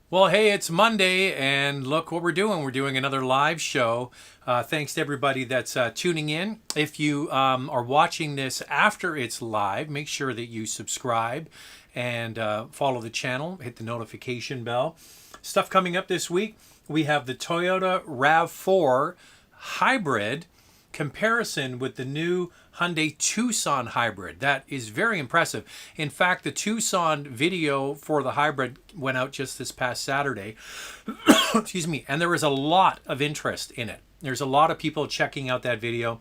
Well, hey, it's Monday, and look what we're doing. We're doing another live show. Thanks to everybody that's tuning in. If you are watching this after it's live, make sure that you subscribe and follow the channel. Hit the notification bell. Stuff coming up this week. We have the Toyota RAV4 Hybrid comparison with the new Hyundai Tucson hybrid. That is very impressive. In fact, the Tucson video for the hybrid went out just this past Saturday. Excuse me. And there was a lot of interest in it. There's a lot of people checking out that video.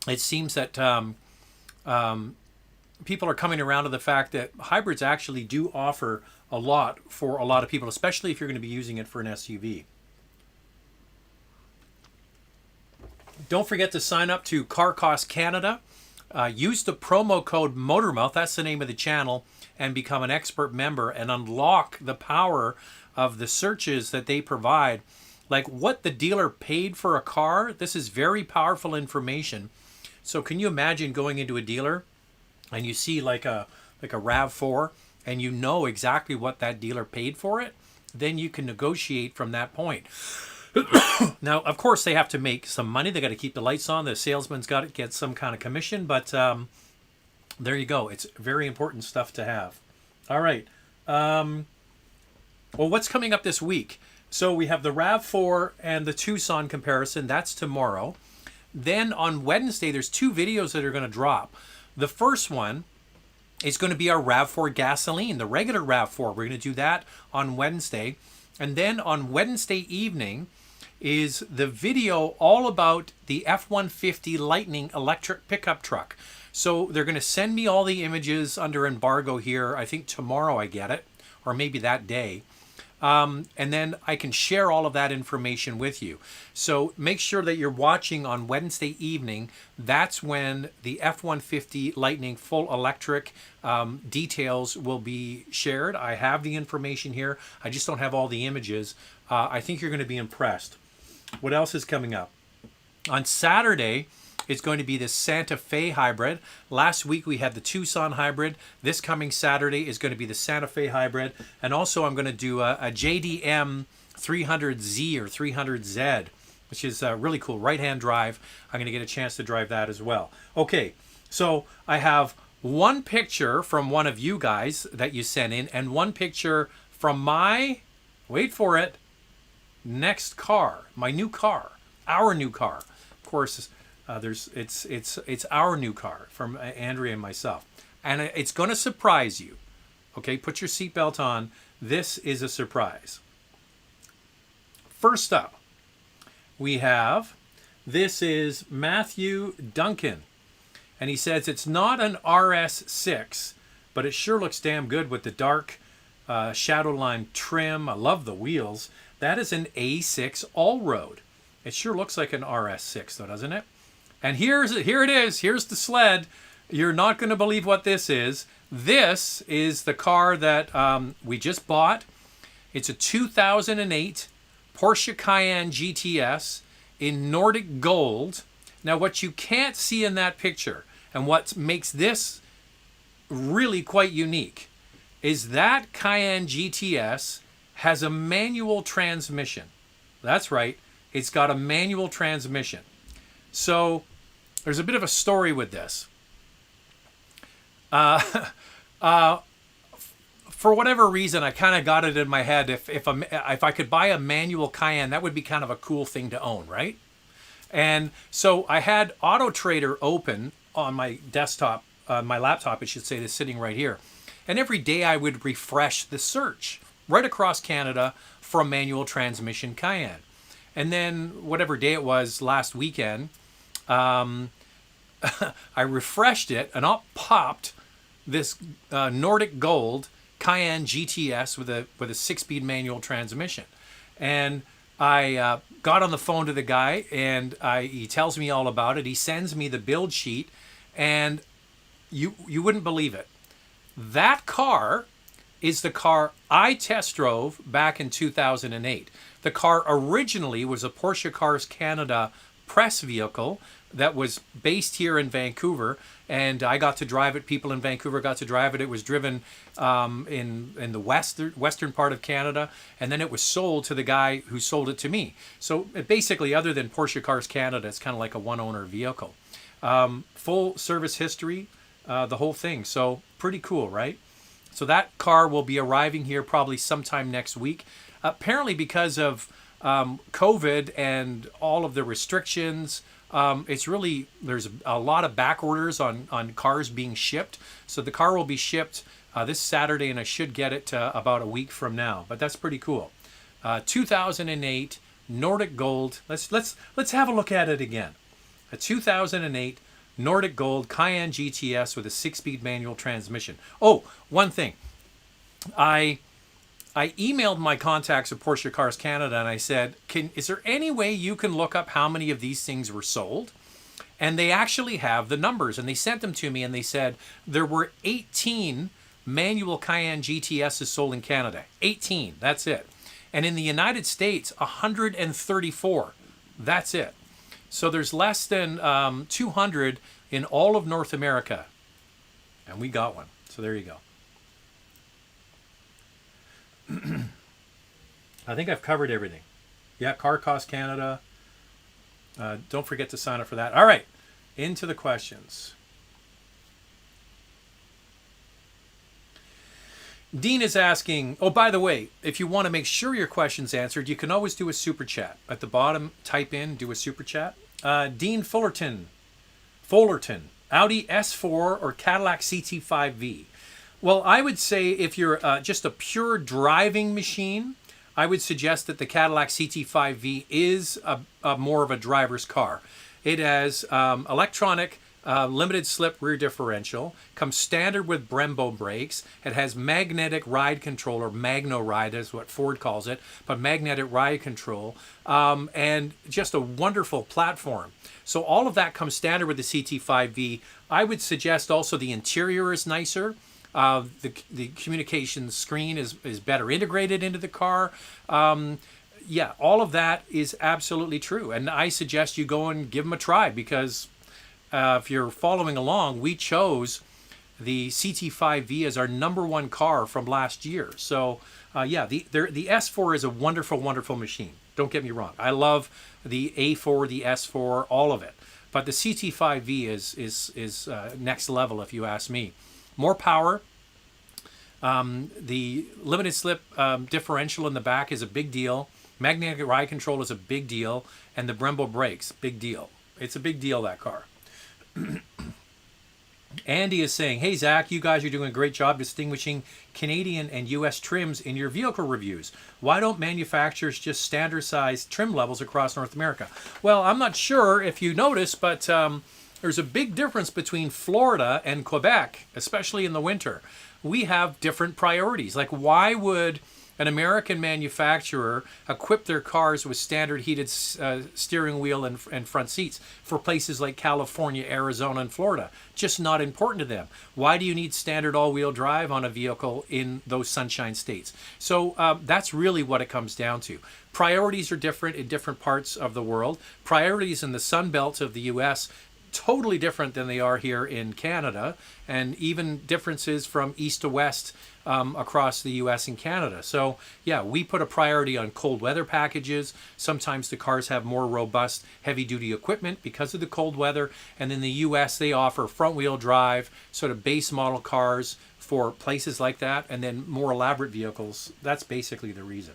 It seems that people are coming around to the fact that hybrids actually do offer a lot for a lot of people, especially if you're going to be using it for an SUV. Don't forget to sign up to Car Cost Canada. Use the promo code Motormouth, that's the name of the channel, and become an expert member and unlock the power of the searches that they provide. Like what the dealer paid for a car. This is very powerful information. So can you imagine going into a dealer and you see like a RAV4 and you know exactly what that dealer paid for it? Then you can negotiate from that point. Now, of course, they have to make some money. They got to keep the lights on. The salesman's got to get some kind of commission. But there you go. It's very important stuff to have. All right. Well, what's coming up this week? So we have the RAV4 and the Tucson comparison. That's tomorrow. Then on Wednesday, there's two videos that are going to drop. The first one is going to be our RAV4 gasoline, the regular RAV4. We're going to do that on Wednesday. And then on Wednesday evening is the video all about the F-150 Lightning electric pickup truck. So they're going to send me all the images under embargo here. I think tomorrow I get it, or maybe that day. And then I can share all of that information with you. So make sure that you're watching on Wednesday evening. That's when the F-150 Lightning full electric details will be shared. I have the information here. I just don't have all the images. I think you're going to be impressed. What else is coming up? On Saturday, it's going to be the Santa Fe hybrid. Last week we had the Tucson hybrid. This coming Saturday is going to be the Santa Fe hybrid. And also I'm going to do a JDM 300Z or 300Z, which is really cool. Right-hand drive. I'm going to get a chance to drive that as well. Okay, so I have one picture from one of you guys that you sent in and one picture from my, wait for it, next car, my new car, our new car. Of course, it's our new car from Andrea and myself, and it's going to surprise you. Okay, put your seatbelt on. This is a surprise. First up, we have, this is Matthew Duncan, and he says it's not an RS6, but it sure looks damn good with the dark shadow line trim. I love the wheels. That is an A6 all-road. It sure looks like an RS6 though, doesn't it? And here it is. Here's the sled. You're not going to believe what this is. This is the car that we just bought. It's a 2008 Porsche Cayenne GTS in Nordic gold. Now, what you can't see in that picture and what makes this really quite unique is that Cayenne GTS has a manual transmission. That's right. It's got a manual transmission. So there's a bit of a story with this. For whatever reason, I kind of got it in my head. If I could buy a manual Cayenne, that would be kind of a cool thing to own, right? And so I had Auto Trader open on my desktop, my laptop, I should say, that's sitting right here. And every day I would refresh the search right across Canada for a manual transmission Cayenne. And then whatever day it was last weekend, I refreshed it and up popped this Nordic Gold Cayenne GTS with a 6-speed manual transmission. And I got on the phone to the guy and he tells me all about it. He sends me the build sheet and you wouldn't believe it. That car is the car I test drove back in 2008. The car originally was a Porsche Cars Canada press vehicle. that was based here in Vancouver, and I got to drive it. People in Vancouver got to drive it. It was driven in the western part of Canada, and then it was sold to the guy who sold it to me. So basically, other than Porsche Cars Canada, it's kind of like a one-owner vehicle. Full service history, the whole thing. So pretty cool, right? So that car will be arriving here probably sometime next week. Apparently, because of COVID and all of the restrictions, there's a lot of back orders on cars being shipped. So the car will be shipped this Saturday, and I should get it about a week from now. But that's pretty cool. 2008 Nordic Gold. Let's have a look at it again. A 2008 Nordic Gold Cayenne GTS with a 6-speed manual transmission. Oh, one thing. I emailed my contacts at Porsche Cars Canada, and I said, is there any way you can look up how many of these things were sold? And they actually have the numbers, and they sent them to me, and they said there were 18 manual Cayenne GTSs sold in Canada. 18, that's it. And in the United States, 134. That's it. So there's less than 200 in all of North America. And we got one. So there you go. I think I've covered everything. Yeah, Car Cost Canada. Don't forget to sign up for that. All right, into the questions. Dean is asking, oh, by the way, if you want to make sure your question's answered, you can always do a super chat. At the bottom, type in, do a super chat. Dean Fullerton, Audi S4 or Cadillac CT5V? Well, I would say if you're just a pure driving machine, I would suggest that the Cadillac CT5V is a more of a driver's car. It has electronic limited slip rear differential, comes standard with Brembo brakes. It has magnetic ride control, or Magno Ride is what Ford calls it, but magnetic ride control, and just a wonderful platform. So all of that comes standard with the CT5V. I would suggest also the interior is nicer. The communication screen is better integrated into the car. Yeah, all of that is absolutely true. And I suggest you go and give them a try, because if you're following along, we chose the CT5V as our #1 car from last year. So yeah, the S4 is a wonderful, wonderful machine. Don't get me wrong. I love the A4, the S4, all of it. But the CT5V is next level, if you ask me. More power. The limited slip differential in the back is a big deal. Magnetic ride control is a big deal. And the Brembo brakes, big deal. It's a big deal, that car. Andy is saying, hey, Zach, you guys are doing a great job distinguishing Canadian and U.S. trims in your vehicle reviews. Why don't manufacturers just standardize trim levels across North America? Well, I'm not sure if you noticed, but there's a big difference between Florida and Quebec, especially in the winter. We have different priorities. Like, why would an American manufacturer equip their cars with standard heated steering wheel and front seats for places like California, Arizona, and Florida? Just not important to them. Why do you need standard all-wheel drive on a vehicle in those sunshine states? So that's really what it comes down to. Priorities are different in different parts of the world. Priorities in the Sun Belt of the U.S. totally different than they are here in Canada, and even differences from east to west across the U.S. and Canada. So yeah, we put a priority on cold weather packages. Sometimes the cars have more robust heavy-duty equipment because of the cold weather, and in the U.S. they offer front-wheel drive, sort of base model cars for places like that, and then more elaborate vehicles. That's basically the reason.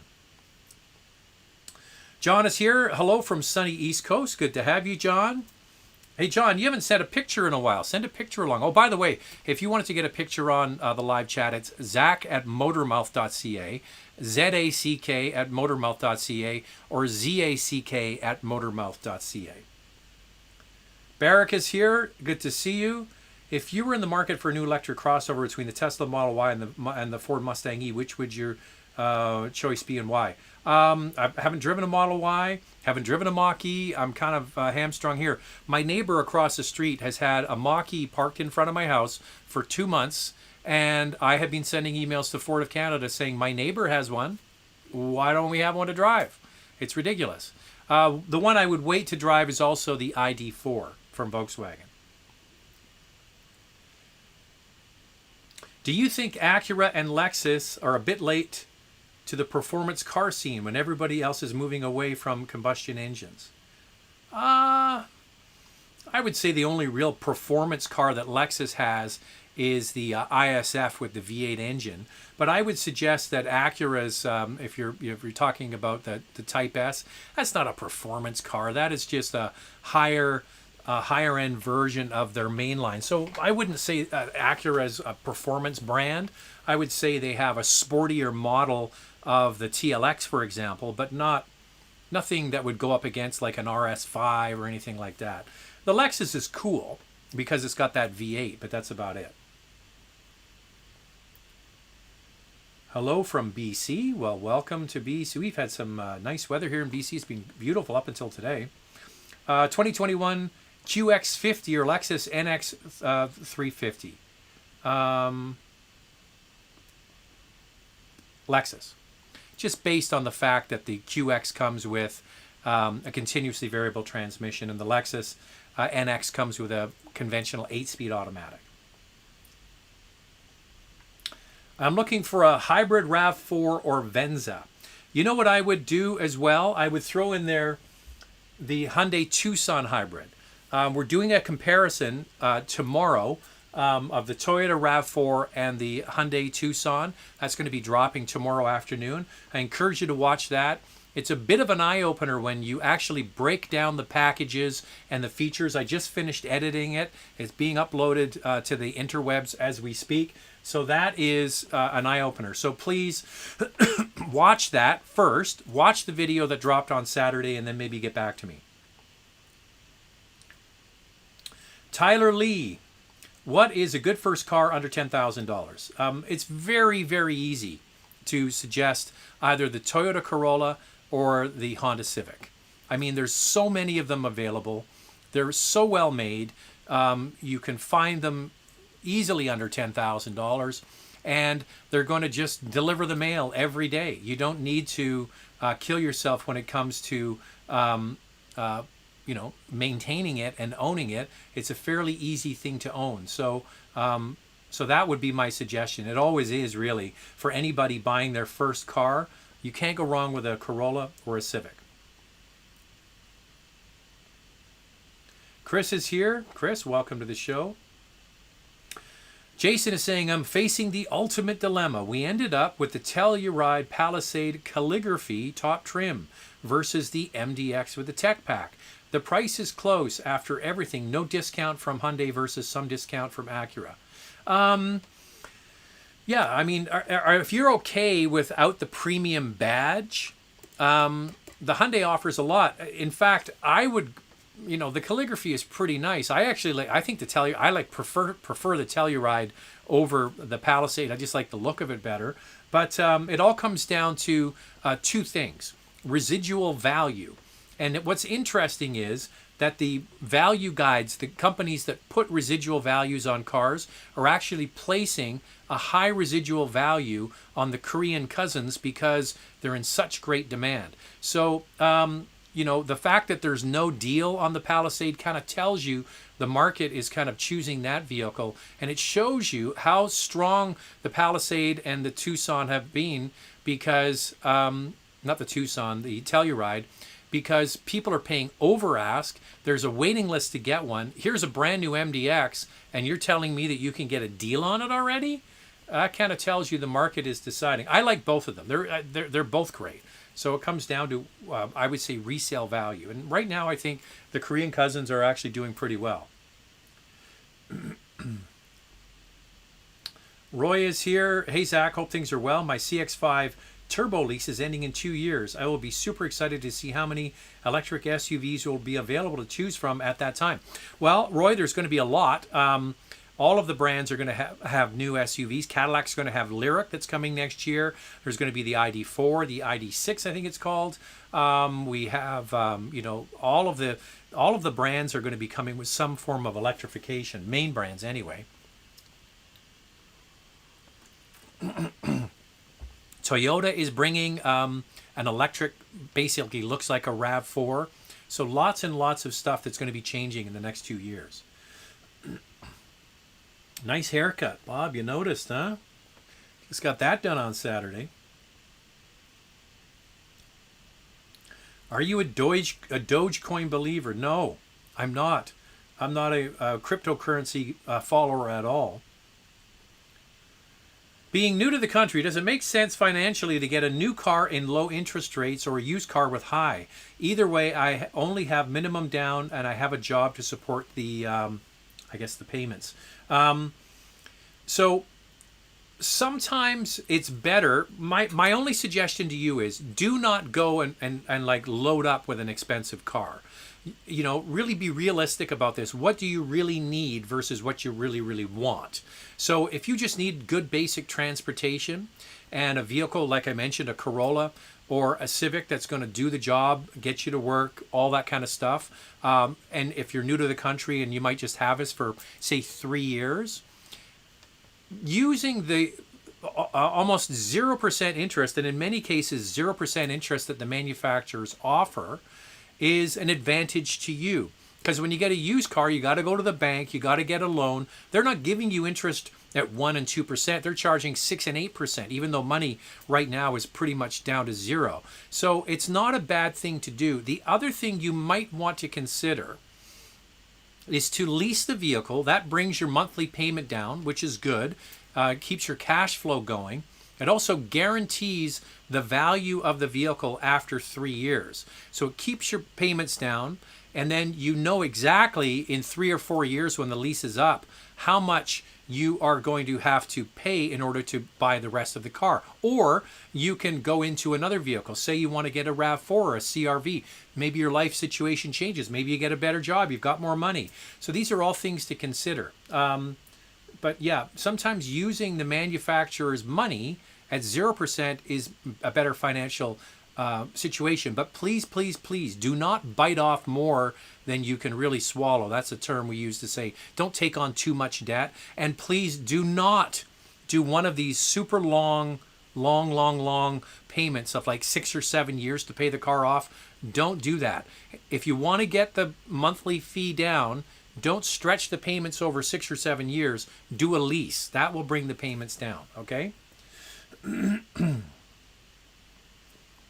John is here. Hello from sunny East Coast. Good to have you, John. Hey, John, you haven't sent a picture in a while. Send a picture along. Oh, by the way, if you wanted to get a picture on the live chat, it's zach@motormouth.ca, ZACK@motormouth.ca, or ZACK@motormouth.ca. Barrick is here. Good to see you. If you were in the market for a new electric crossover between the Tesla Model Y and the Ford Mustang E, which would your choice be and why? I haven't driven a Model Y, haven't driven a Mach-E. I'm kind of hamstrung here. My neighbor across the street has had a Mach-E parked in front of my house for 2 months, and I have been sending emails to Ford of Canada saying, my neighbor has one. Why don't we have one to drive? It's ridiculous. The one I would wait to drive is also the ID4 from Volkswagen. Do you think Acura and Lexus are a bit late to the performance car scene when everybody else is moving away from combustion engines? I would say the only real performance car that Lexus has is the ISF with the V8 engine. But I would suggest that Acura's, if you're talking about the Type S, that's not a performance car. That is just a higher end version of their mainline. So I wouldn't say Acura is a performance brand. I would say they have a sportier model of the TLX, for example, but nothing that would go up against like an RS5 or anything like that. The Lexus is cool because it's got that V8, but that's about it. Hello from BC. Well, welcome to BC. We've had some nice weather here in BC. It's been beautiful up until today. 2021 QX50 or Lexus NX 350. Lexus. Just based on the fact that the QX comes with a continuously variable transmission, and the Lexus NX comes with a conventional 8-speed automatic. I'm looking for a hybrid RAV4 or Venza. You know what I would do as well? I would throw in there the Hyundai Tucson hybrid. We're doing a comparison tomorrow of the Toyota RAV4 and the Hyundai Tucson. That's going to be dropping tomorrow afternoon. I encourage you to watch that. It's a bit of an eye-opener when you actually break down the packages and the features. I just finished editing it. It's being uploaded to the interwebs as we speak. So that is an eye-opener. So please watch that first. Watch the video that dropped on Saturday and then maybe get back to me. Tyler Lee. What is a good first car under $10,000? It's very, very easy to suggest either the Toyota Corolla or the Honda Civic. I mean, there's so many of them available. They're so well made. You can find them easily under $10,000, and they're going to just deliver the mail every day. You don't need to kill yourself when it comes to maintaining it and owning it. It's a fairly easy thing to own. So that would be my suggestion. It always is, really, for anybody buying their first car. You can't go wrong with a Corolla or a Civic. Chris is here. Chris, welcome to the show. Jason is saying, I'm facing the ultimate dilemma. We ended up with the Telluride Palisade Calligraphy top trim versus the MDX with the Tech Pack. The price is close after everything. No discount from Hyundai versus some discount from Acura. Yeah, I mean, if you're okay without the premium badge, the Hyundai offers a lot. In fact, I would, the calligraphy is pretty nice. I think prefer the Telluride over the Palisade. I just like the look of it better. But it all comes down to two things: residual value. And what's interesting is that the value guides, the companies that put residual values on cars, are actually placing a high residual value on the Korean cousins because they're in such great demand. So, the fact that there's no deal on the Palisade kind of tells you the market is kind of choosing that vehicle. And it shows you how strong the Palisade and the Tucson have been because, not the Tucson, the Telluride, because people are paying over ask. There's a waiting list to get one. Here's a brand new MDX, and you're telling me that you can get a deal on it already? That kind of tells you the market is deciding. I like both of them. They're both great. So it comes down to, I would say, resale value. And right now, I think the Korean cousins are actually doing pretty well. Roy is here. Hey, Zach, hope things are well. My CX-5 turbo lease is ending in 2 years. I will be super excited to see how many electric SUVs will be available to choose from at that time. Well, Roy, there's going to be a lot. All of the brands are going to have new SUVs. Cadillac's going to have Lyric that's coming next year. There's going to be the ID4, the ID6, I think it's called. We have, all of the brands are going to be coming with some form of electrification. Main brands, anyway. Toyota is bringing an electric, basically looks like a RAV4. So lots and lots of stuff that's going to be changing in the next 2 years. Nice haircut, Bob. You noticed, huh? Just got that done on Saturday. Are you a Dogecoin believer? No, I'm not. I'm not a cryptocurrency follower at all. Being new to the country, does it make sense financially to get a new car in low interest rates or a used car with high? Either way, I only have minimum down and I have a job to support the, I guess, the payments. So sometimes it's better. My only suggestion to you is do not go and like load up with an expensive car. You know, really be realistic about this. What do you really need versus what you really, really want? So if you just need good basic transportation and a vehicle, like I mentioned, a Corolla or a Civic that's going to do the job, get you to work, all that kind of stuff. And if you're new to the country and you might just have this for, say, 3 years, using the almost 0% interest, and in many cases 0% interest that the manufacturers offer, is an advantage to you. Because when you get a used car, you got to go to the bank, you got to get a loan. They're not giving you interest at 1 and 2%. They're charging 6 and 8%, even though money right now is pretty much down to zero. So it's not a bad thing to do. The other thing you might want to consider is to lease the vehicle. That brings your monthly payment down, which is good. Keeps your cash flow going. It also guarantees the value of the vehicle after 3 years. So it keeps your payments down, and then you know exactly in 3 or 4 years when the lease is up how much you are going to have to pay in order to buy the rest of the car. Or you can go into another vehicle. Say you want to get a RAV4 or a CRV. Maybe your life situation changes. Maybe you get a better job. You've got more money. So these are all things to consider. But yeah, sometimes using the manufacturer's money at 0% is a better financial situation. But please, please, please do not bite off more than you can really swallow. That's a term we use to say don't take on too much debt. And please do not do one of these super long payments of like 6 or 7 years to pay the car off. Don't do that. If you want to get the monthly fee down, don't stretch the payments over 6 or 7 years. Do a lease. That will bring the payments down, okay?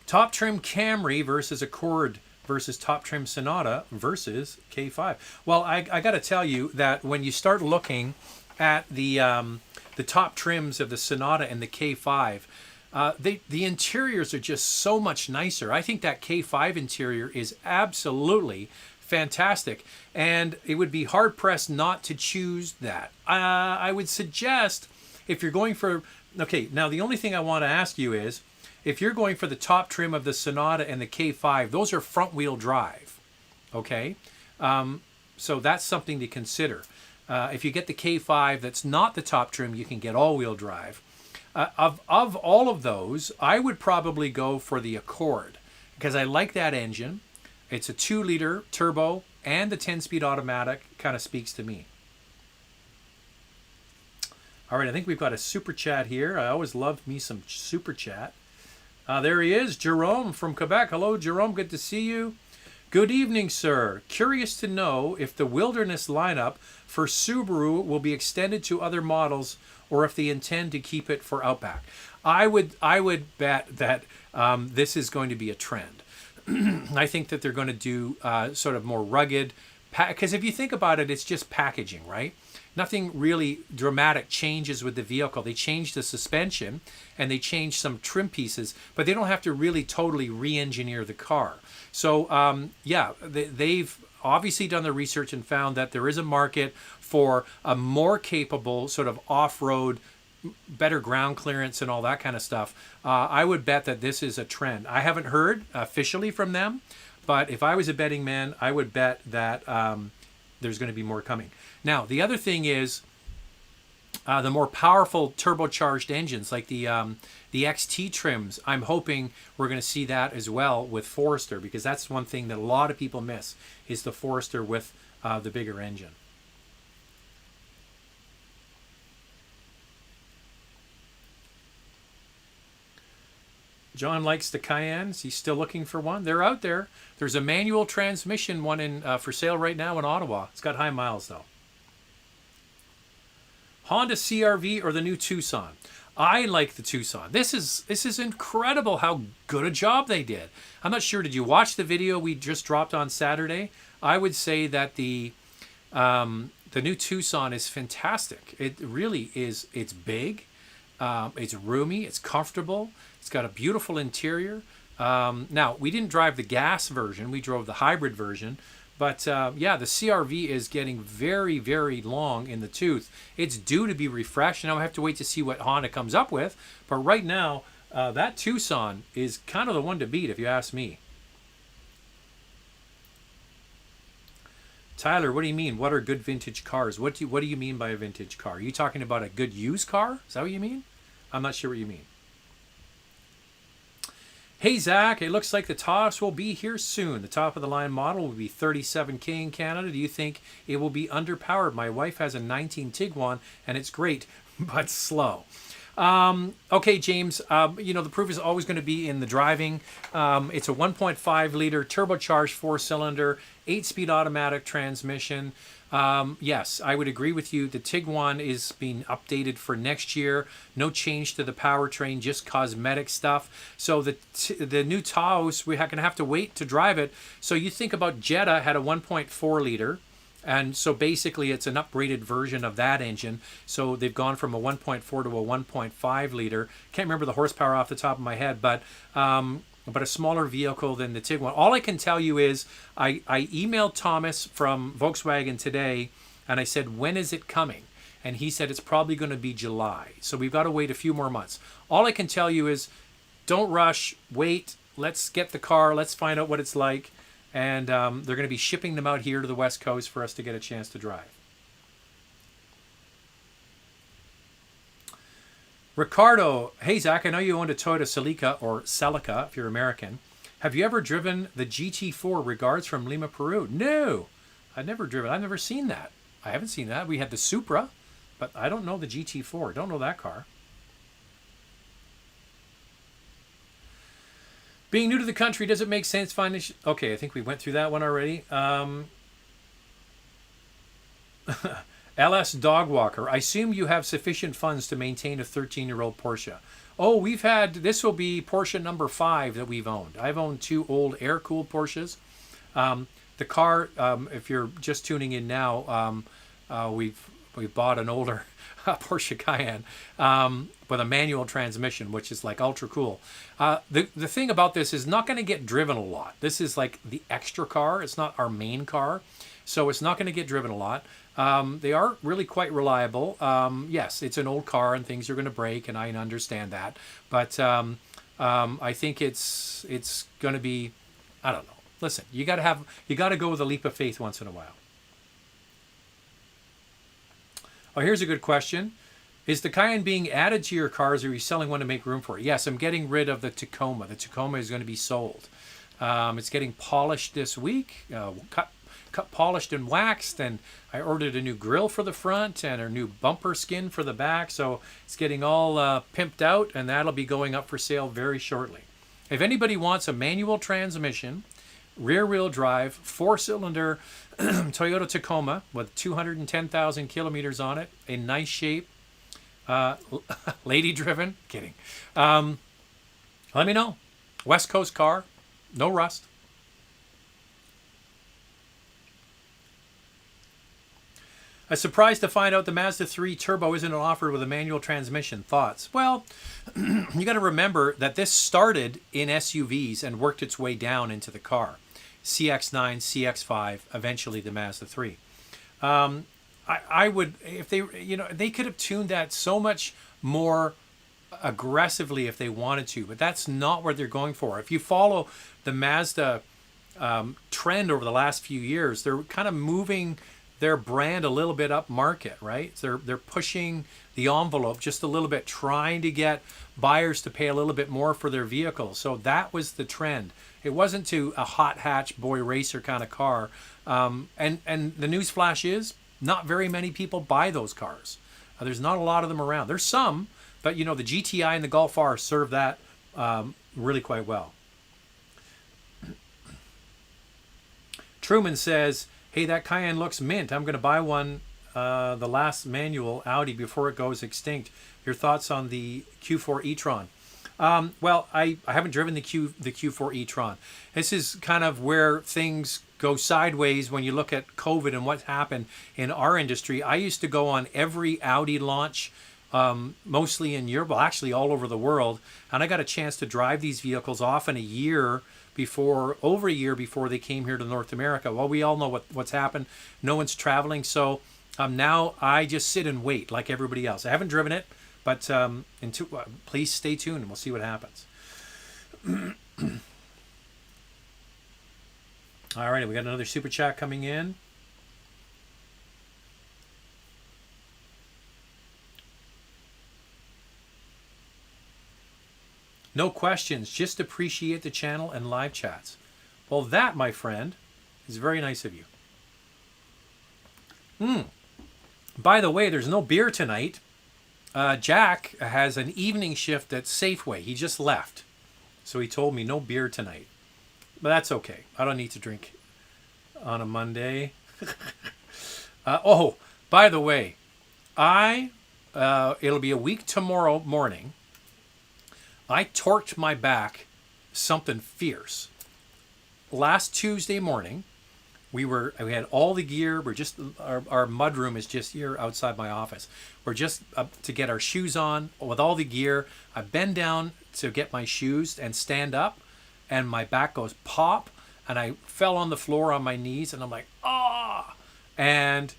Top trim Camry versus Accord versus top trim Sonata versus K5. Well, I got to tell you that when you start looking at the top trims of the Sonata and the K5, the interiors are just so much nicer. I think that K5 interior is absolutely fantastic, and it would be hard pressed not to choose that. I would suggest if you're going for, okay, now the only thing I want to ask you is, if you're going for the top trim of the Sonata and the K5, those are front wheel drive, okay? So that's something to consider. If you get the K5 that's not the top trim, you can get all wheel drive. Of all of those, I would probably go for the Accord because I like that engine. It's a 2-liter turbo, and the 10-speed automatic kind of speaks to me. All right, I think we've got a super chat here. I always love me some super chat. There he is, Jerome from Quebec. Hello, Jerome. Good to see you. Good evening, sir. Curious to know if the Wilderness lineup for Subaru will be extended to other models or if they intend to keep it for Outback. I would bet that this is going to be a trend. I think that they're going to do sort of more rugged, because if you think about it, it's just packaging, right? Nothing really dramatic changes with the vehicle. They changed the suspension and they changed some trim pieces, but they don't have to really totally re-engineer the car. So yeah, they've obviously done the research and found that there is a market for a more capable sort of off-road, better ground clearance and all that kind of stuff. I would bet that this is a trend. I haven't heard officially from them, but if I was a betting man, I would bet that there's going to be more coming. Now, the other thing is the more powerful turbocharged engines like the XT trims. I'm hoping we're going to see that as well with Forester, because that's one thing that a lot of people miss is the Forester with the bigger engine. John likes the Cayennes. He's still looking for one. They're out there. There's a manual transmission one in for sale right now in Ottawa. It's got high miles though. Honda CRV or the new Tucson? I like the Tucson. This is incredible how good a job they did. I'm not sure. Did you watch the video we just dropped on Saturday? I would say that the new Tucson is fantastic. It really is. It's big. It's roomy. It's comfortable. It's got a beautiful interior. Now, we didn't drive the gas version. We drove the hybrid version. But yeah, the CRV is getting very, very long in the tooth. It's due to be refreshed. Now I have to wait to see what Honda comes up with. But right now, that Tucson is kind of the one to beat, if you ask me. Tyler, what do you mean? What are good vintage cars? What do you mean by a vintage car? Are you talking about a good used car? Is that what you mean? I'm not sure what you mean. Hey Zach, it looks like the Taos will be here soon. The top of the line model will be $37K in Canada. Do you think it will be underpowered? My wife has a 19 Tiguan and it's great, but slow. Okay, James, you know, the proof is always going to be in the driving. It's a 1.5 liter turbocharged 4-cylinder, 8-speed automatic transmission. Yes, I would agree with you. The Tiguan is being updated for next year. No change to the powertrain, just cosmetic stuff. So the new Taos, we're going to have to wait to drive it. So you think about Jetta had a 1.4 liter. And so basically it's an upgraded version of that engine. So they've gone from a 1.4 to a 1.5 liter. Can't remember the horsepower off the top of my head, but a smaller vehicle than the Tiguan. All I can tell you is I emailed Thomas from Volkswagen today and I said, when is it coming? And he said it's probably going to be July. So we've got to wait a few more months. All I can tell you is don't rush, wait, let's get the car, let's find out what it's like. And they're going to be shipping them out here to the West Coast for us to get a chance to drive. Ricardo, hey Zach, I know you owned a Toyota Celica or Celica if you're American. Have you ever driven the GT4? Regards from Lima, Peru. No, I've never driven. I've never seen that. I haven't seen that. We had the Supra, but I don't know the GT4. Don't know that car. Being new to the country, does it make sense finding... Okay, I think we went through that one already. LS Dogwalker. I assume you have sufficient funds to maintain a 13-year-old Porsche. Oh, we've had... This will be Porsche number 5 that we've owned. I've owned 2 old air-cooled Porsches. The car, if you're just tuning in now, we've bought an older Porsche Cayenne with a manual transmission, which is like ultra cool. The thing about this is not going to get driven a lot. This is like the extra car. It's not our main car, so it's not going to get driven a lot. They are really quite reliable. Yes, it's an old car and things are going to break, and I understand that. But I think it's going to be, I don't know. Listen, you got to go with a leap of faith once in a while. Oh, here's a good question. Is the Cayenne being added to your cars, or are you selling one to make room for it? Yes, I'm getting rid of the Tacoma. The Tacoma is going to be sold. It's getting polished this week, cut, polished and waxed, and I ordered a new grille for the front and a new bumper skin for the back. So it's getting all pimped out, and that'll be going up for sale very shortly. If anybody wants a manual transmission, rear-wheel drive, 4-cylinder Toyota Tacoma with 210,000 kilometers on it, in nice shape, lady-driven, kidding. Let me know. West Coast car, no rust. I'm surprised to find out the Mazda 3 Turbo isn't offered with a manual transmission. Thoughts? Well, you got to remember that this started in SUVs and worked its way down into the car. CX-9, CX-5, eventually the Mazda 3. I would, if they, they could have tuned that so much more aggressively if they wanted to, but that's not what they're going for. If you follow the Mazda trend over the last few years, they're kind of moving their brand a little bit up market, right? They're pushing the envelope just a little bit, trying to get buyers to pay a little bit more for their vehicles. So that was the trend. It wasn't to a hot hatch boy racer kind of car. And the news flash is not very many people buy those cars. There's not a lot of them around. There's some, but the GTI and the Golf R serve that really quite well. Truman says, hey, that Cayenne looks mint. I'm going to buy one, the last manual Audi before it goes extinct. Your thoughts on the Q4 e-tron? Well, I haven't driven the Q4 e-tron. This is kind of where things go sideways when you look at COVID and what's happened in our industry. I used to go on every Audi launch, mostly in Europe, well, actually all over the world, and I got a chance to drive these vehicles often over a year before they came here to North America. Well, we all know what's happened. No one's traveling, so now I just sit and wait like everybody else. I haven't driven it, but please stay tuned and we'll see what happens. All right, we got another super chat coming in. No questions, just appreciate the channel and live chats. Well, that, my friend, is very nice of you. By the way, there's no beer tonight. Jack has an evening shift at Safeway. He just left. So he told me no beer tonight. But that's okay. I don't need to drink on a Monday. Oh, by the way, it'll be a week tomorrow morning. I torqued my back something fierce. Last Tuesday morning, we had all the gear. Our mudroom is just here outside my office. We're just up to get our shoes on with all the gear. I bend down to get my shoes and stand up, and my back goes pop, and I fell on the floor on my knees, and I'm like, ah! And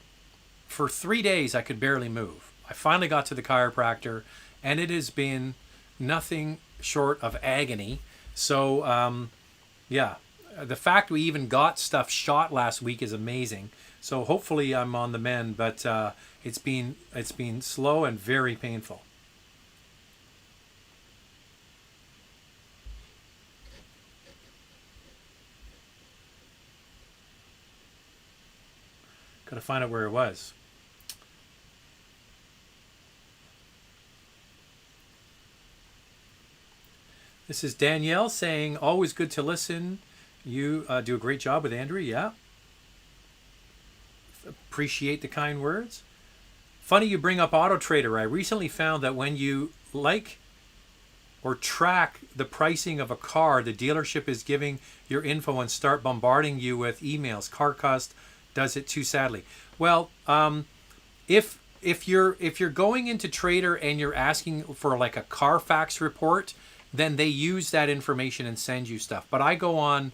for 3 days, I could barely move. I finally got to the chiropractor, and it has been nothing short of agony. So, yeah, the fact we even got stuff shot last week is amazing. So hopefully I'm on the mend, but it's been slow and very painful. Got to find out where it was. This is Danielle saying, always good to listen. You do a great job with Andrew, yeah. Appreciate the kind words. Funny you bring up Auto Trader. I recently found that when you like or track the pricing of a car, the dealership is giving your info and start bombarding you with emails. CarCost does it too, sadly. Well, if you're going into Trader and you're asking for like a Carfax report, then they use that information and send you stuff. But I go on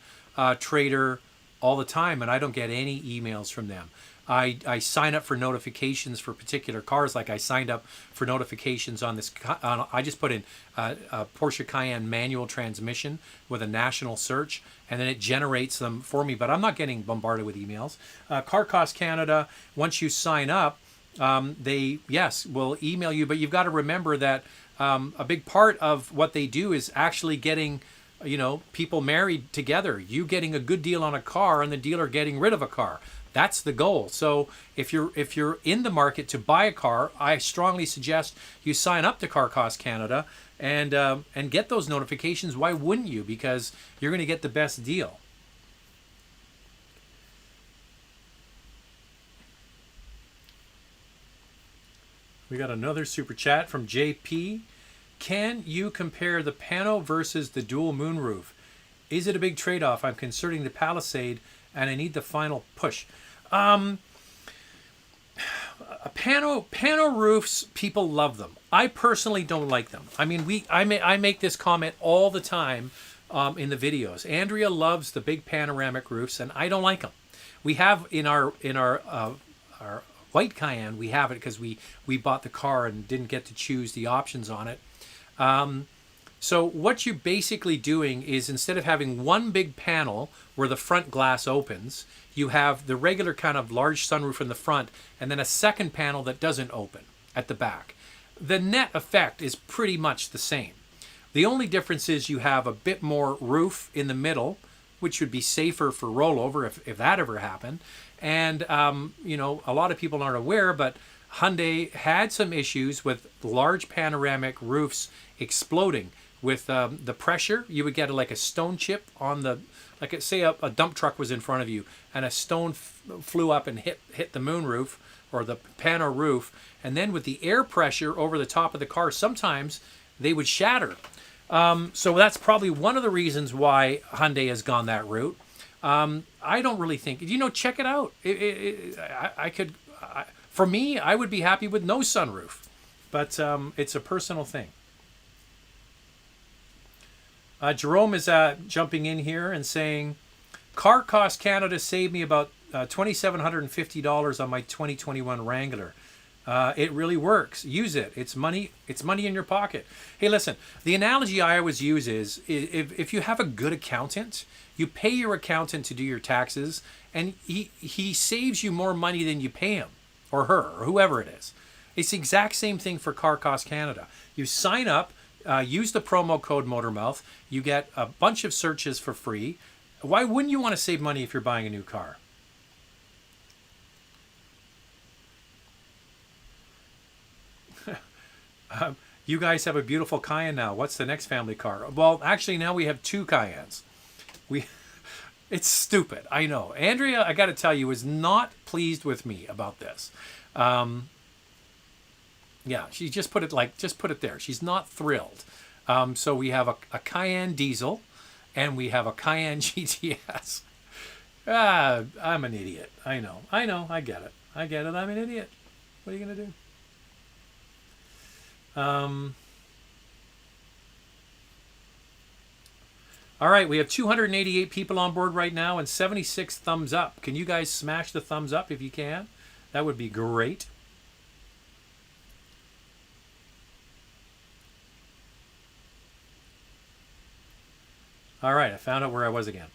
Trader all the time and I don't get any emails from them. I sign up for notifications for particular cars. Like I signed up for notifications on this. I just put in a Porsche Cayenne manual transmission with a national search, and then it generates them for me. But I'm not getting bombarded with emails. Car Cost Canada, once you sign up, they will email you. But you've got to remember that a big part of what they do is actually getting people married together. You getting a good deal on a car and the dealer getting rid of a car. That's the goal. So if you're in the market to buy a car, I strongly suggest you sign up to Car Cost Canada and get those notifications. Why wouldn't you? Because you're going to get the best deal. We got another super chat from JP. Can you compare the Pano versus the dual moonroof? Is it a big trade-off? I'm considering the Palisade and I need the final push. Pano roofs, people love them. I personally don't like them. I mean, I make this comment all the time in the videos. Andrea loves the big panoramic roofs, and I don't like them. We have in our white Cayenne, we have it because we bought the car and didn't get to choose the options on it. So what you're basically doing is, instead of having one big panel where the front glass opens, you have the regular kind of large sunroof in the front and then a second panel that doesn't open at the back. The net effect is pretty much the same. The only difference is you have a bit more roof in the middle, which would be safer for rollover if that ever happened. And, a lot of people aren't aware, but Hyundai had some issues with large panoramic roofs exploding. with the pressure, you would get like a stone chip on the, like say a dump truck was in front of you and a stone flew up and hit the moonroof or the pano roof, and then with the air pressure over the top of the car, sometimes they would shatter. So that's probably one of the reasons why Hyundai has gone that route. I don't really think, check it out. For me, I would be happy with no sunroof, but it's a personal thing. Jerome is jumping in here and saying, Car Cost Canada saved me about $2,750 on my 2021 Wrangler. It really works. Use it. It's money. It's money in your pocket. Hey, listen, the analogy I always use is if you have a good accountant, you pay your accountant to do your taxes, and he saves you more money than you pay him or her or whoever it is. It's the exact same thing for Car Cost Canada. You sign up, use the promo code Motormouth, you get a bunch of searches for free. Why wouldn't you want to save money if you're buying a new car? You guys have a beautiful Cayenne now. What's the next family car? Well, actually, now we have 2 Cayennes. It's stupid. I know. Andrea, I got to tell you, is not pleased with me about this. Yeah, she just put it there. She's not thrilled. So we have a Cayenne diesel, and we have a Cayenne GTS. I'm an idiot. I know. I get it. I'm an idiot. What are you going to do? All right, we have 288 people on board right now and 76 thumbs up. Can you guys smash the thumbs up if you can? That would be great. All right, I found out where I was again.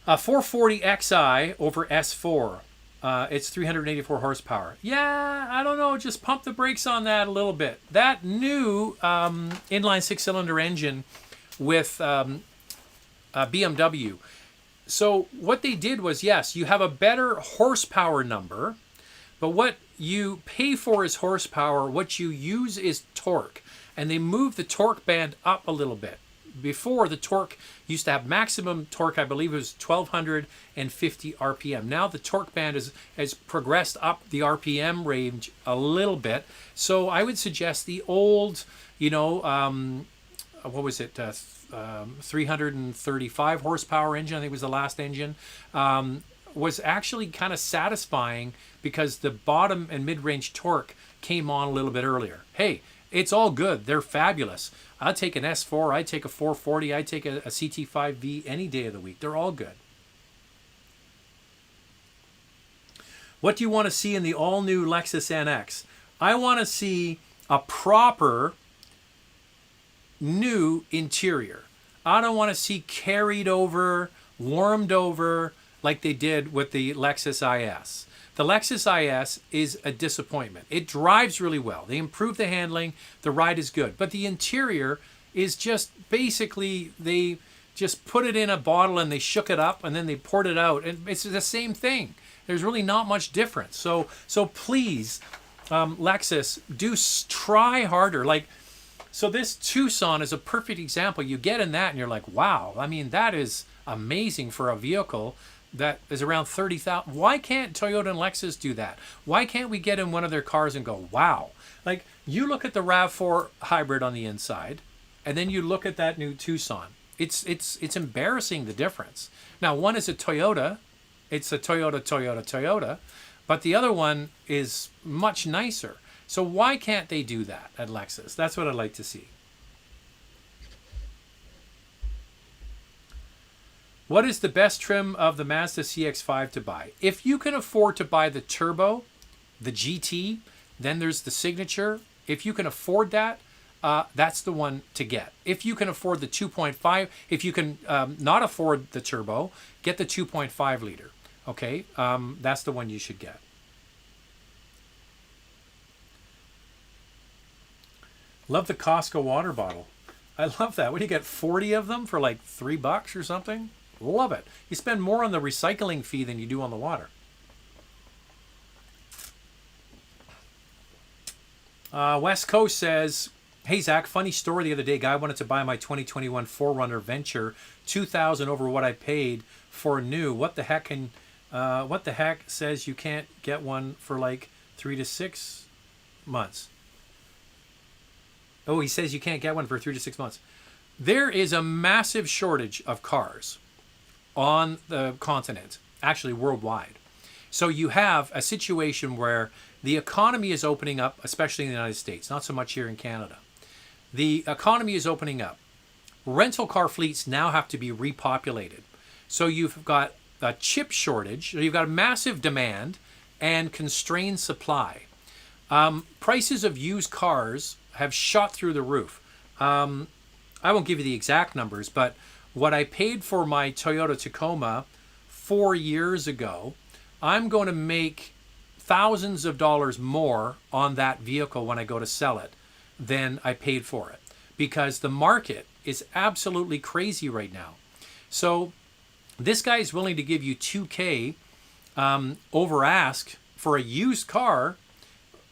440 Xi over S4. It's 384 horsepower. Yeah, I don't know. Just pump the brakes on that a little bit. That new inline 6-cylinder engine with BMW. So what they did was, yes, you have a better horsepower number, but what you pay for is horsepower. What you use is torque. And they moved the torque band up a little bit. Before, the torque used to have maximum torque, I believe it was 1,250 RPM. Now the torque band has progressed up the RPM range a little bit. So I would suggest the old, what was it, 335 horsepower engine, I think was the last engine, was actually kind of satisfying because the bottom and mid-range torque came on a little bit earlier. Hey, it's all good. They're fabulous. I'd take an S4, I'd take a 440, I'd take a CT5V any day of the week. They're all good. What do you want to see in the all-new Lexus NX? I want to see a proper new interior. I don't want to see carried over, warmed over, like they did with the Lexus IS. The Lexus IS is a disappointment. It drives really well. They improved the handling. The ride is good. But the interior is just basically, they just put it in a bottle and they shook it up and then they poured it out. And it's the same thing. There's really not much difference. So please, Lexus, do try harder. So this Tucson is a perfect example. You get in that and you're like, wow, I mean, that is amazing for a vehicle that is around 30,000. Why can't Toyota and Lexus do that? Why can't we get in one of their cars and go, wow? Like, you look at the RAV4 hybrid on the inside, and then you look at that new Tucson. It's embarrassing, the difference. Now, one is a Toyota. It's a Toyota, but the other one is much nicer. So why can't they do that at Lexus? That's what I'd like to see. What is the best trim of the Mazda CX-5 to buy? If you can afford to buy the Turbo, the GT, then there's the Signature. If you can afford that, that's the one to get. If you can afford the 2.5, if you can not afford the Turbo, get the 2.5 liter. Okay, that's the one you should get. Love the Costco water bottle. I love that. What do you get, 40 of them for like $3 or something? Love it. You spend more on the recycling fee than you do on the water. West Coast says, Hey Zach, funny story the other day. Guy wanted to buy my 2021 4Runner Venture, 2,000 over what I paid for new. What the heck what the heck says you can't get one for like 3 to 6 months? Oh, he says you can't get one for 3 to 6 months. There is a massive shortage of cars on the continent, actually worldwide. So you have a situation where the economy is opening up, especially in the United States, not so much here in Canada. The economy is opening up. Rental car fleets now have to be repopulated. So you've got a chip shortage, so you've got a massive demand and constrained supply. Prices of used cars have shot through the roof. I won't give you the exact numbers, but what I paid for my Toyota Tacoma 4 years ago, I'm going to make thousands of dollars more on that vehicle when I go to sell it than I paid for it, because the market is absolutely crazy right now. So this guy is willing to give you $2,000 over ask for a used car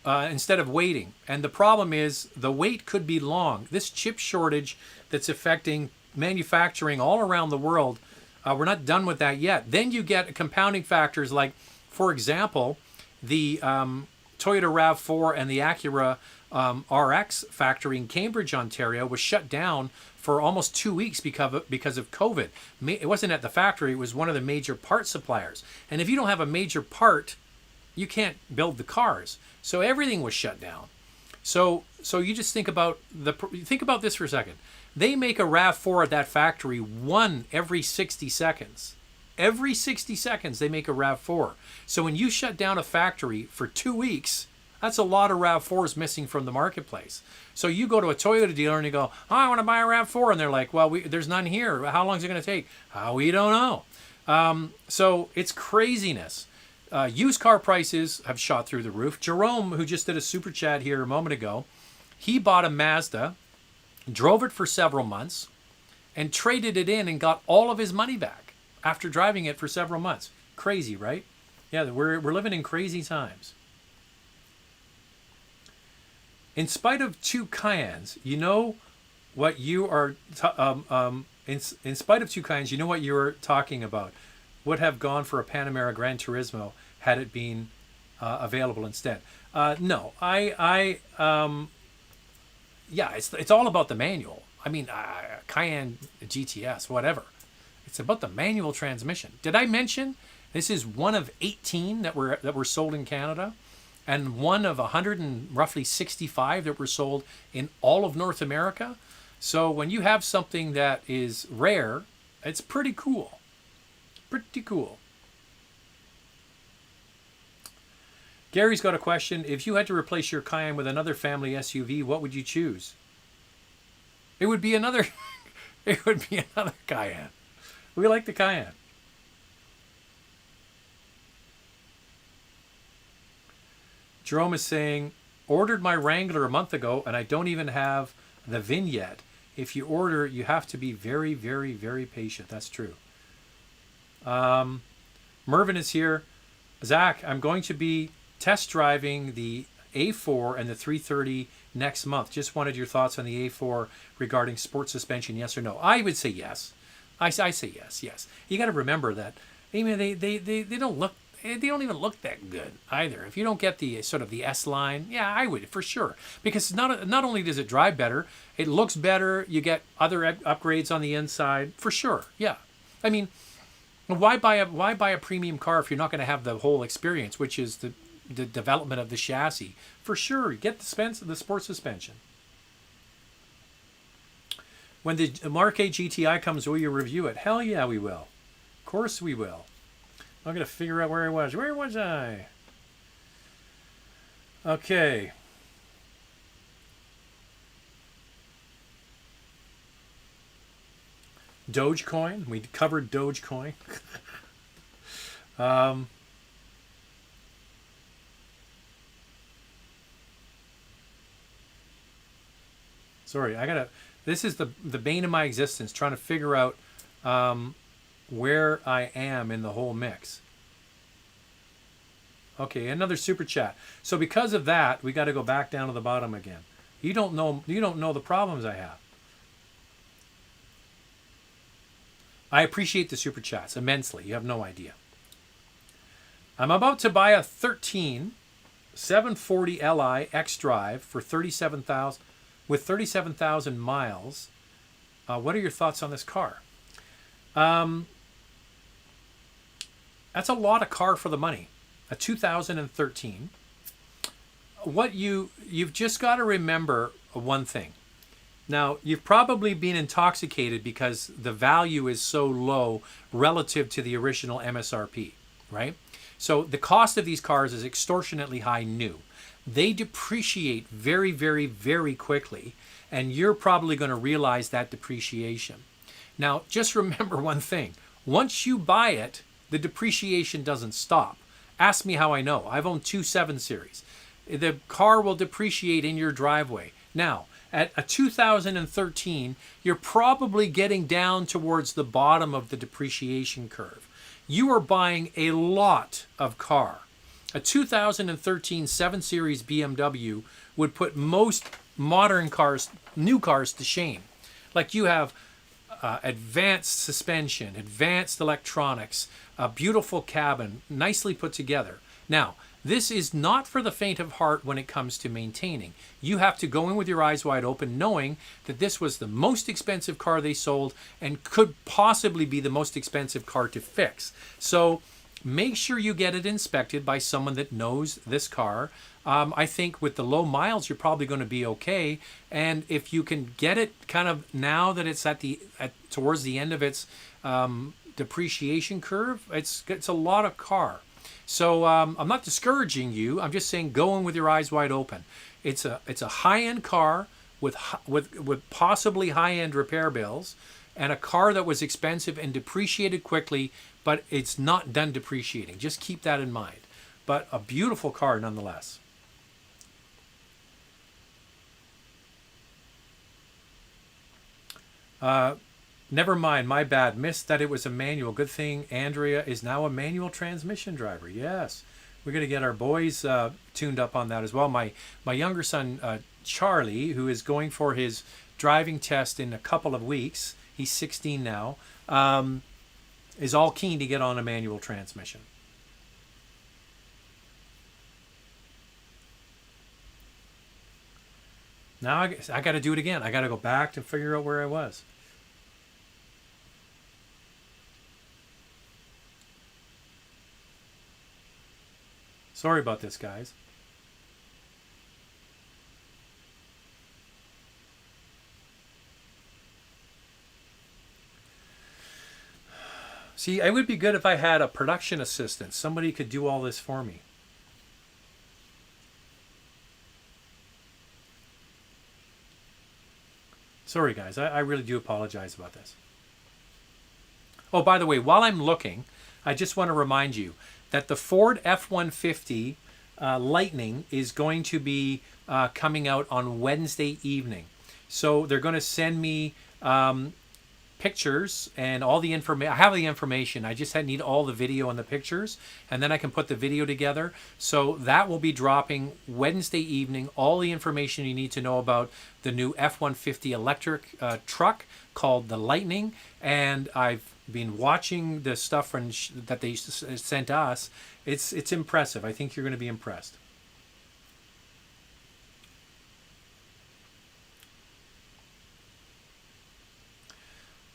instead of waiting. And the problem is the wait could be long. This chip shortage that's affecting manufacturing all around the world, we're not done with that yet. Then you get compounding factors like, for example, the Toyota RAV4 and the Acura RX factory in Cambridge, Ontario was shut down for almost 2 weeks because of COVID. It wasn't at the factory, it was one of the major part suppliers. And if you don't have a major part, you can't build the cars. So everything was shut down. So you just think about this for a second. They make a RAV4 at that factory one every 60 seconds. Every 60 seconds they make a RAV4. So when you shut down a factory for 2 weeks, that's a lot of RAV4s missing from the marketplace. So you go to a Toyota dealer and you go, oh, I want to buy a RAV4. And they're like, well, there's none here. How long is it going to take? We don't know. So it's craziness. Used car prices have shot through the roof. Jerome, who just did a super chat here a moment ago, he bought a Mazda, drove it for several months, and traded it in and got all of his money back after driving it for several months. Crazy, right? Yeah, we're living in crazy times. In spite of 2 Cayennes, you know what you are. In spite of 2 Cayennes, you know what you were talking about. Would have gone for a Panamera Gran Turismo had it been available instead. No, yeah, it's all about the manual. I mean, Cayenne GTS, whatever. It's about the manual transmission. Did I mention this is one of 18 that were sold in Canada, and one of 165 that were sold in all of North America? So when you have something that is rare, it's pretty cool. Pretty cool. Gary's got a question. If you had to replace your Cayenne with another family SUV, what would you choose? It would be another Cayenne. We like the Cayenne. Jerome is saying, ordered my Wrangler a month ago and I don't even have the VIN yet. If you order, you have to be very, very, very patient. That's true. Mervin is here. Zach, I'm going to be test driving the A4 and the 330 next month. Just wanted your thoughts on the A4 regarding sport suspension, yes or no? I would say yes. I say yes. You got to remember that. I mean, they don't look. They don't even look that good either. If you don't get the sort of the S line, yeah, I would for sure. Because not only does it drive better, it looks better. You get other upgrades on the inside for sure. Yeah, I mean, why buy a premium car if you're not going to have the whole experience, which is the development of the chassis? For sure, get the sport suspension. When the Mark A GTI comes, will you review it? Hell yeah, we will. Of course we will. I'm going to figure out where I was. Where was I? Okay. Dogecoin. We covered Dogecoin. Sorry, this is the bane of my existence, trying to figure out where I am in the whole mix. Okay, another super chat. So because of that, we got to go back down to the bottom again. You don't know the problems I have. I appreciate the super chats immensely. You have no idea. I'm about to buy a 13 740 Li X-Drive for 37,000 with 37,000 miles. What are your thoughts on this car? That's a lot of car for the money. A 2013. You've just got to remember one thing. Now, you've probably been intoxicated because the value is so low relative to the original MSRP, right? So the cost of these cars is extortionately high new. They depreciate very, very, very quickly, and you're probably going to realize that depreciation. Now, just remember one thing. Once you buy it, the depreciation doesn't stop. Ask me how I know. I've owned 2 7 Series. The car will depreciate in your driveway. Now, at a 2013, you're probably getting down towards the bottom of the depreciation curve. You are buying a lot of car. A 2013 7 Series BMW would put most modern cars, new cars, to shame. Like you have advanced suspension, advanced electronics, a beautiful cabin, nicely put together. Now, this is not for the faint of heart when it comes to maintaining. You have to go in with your eyes wide open, knowing that this was the most expensive car they sold and could possibly be the most expensive car to fix. So make sure you get it inspected by someone that knows this car. I think with the low miles, you're probably going to be okay. And if you can get it kind of now that it's towards the end of its depreciation curve, it's a lot of car. So I'm not discouraging you. I'm just saying go in with your eyes wide open. It's a high-end car with possibly high-end repair bills, and a car that was expensive and depreciated quickly, but it's not done depreciating. Just keep that in mind. But a beautiful car nonetheless. Never mind, my bad. Missed that it was a manual. Good thing Andrea is now a manual transmission driver. Yes, we're going to get our boys tuned up on that as well. My younger son, Charlie, who is going for his driving test in a couple of weeks, he's 16 now, is all keen to get on a manual transmission. Now I got to do it again. I got to go back to figure out where I was. Sorry about this, guys. See, it would be good if I had a production assistant. Somebody could do all this for me. Sorry, guys. I really do apologize about this. Oh, by the way, while I'm looking, I just want to remind you that the Ford F-150 Lightning is going to be coming out on Wednesday evening. So they're going to send me pictures and all the information. I have the information. I just need all the video and the pictures, and then I can put the video together. So that will be dropping Wednesday evening. All the information you need to know about the new F-150 electric truck called the Lightning. And I've been watching the stuff that they sent us. It's impressive. I think you're going to be impressed.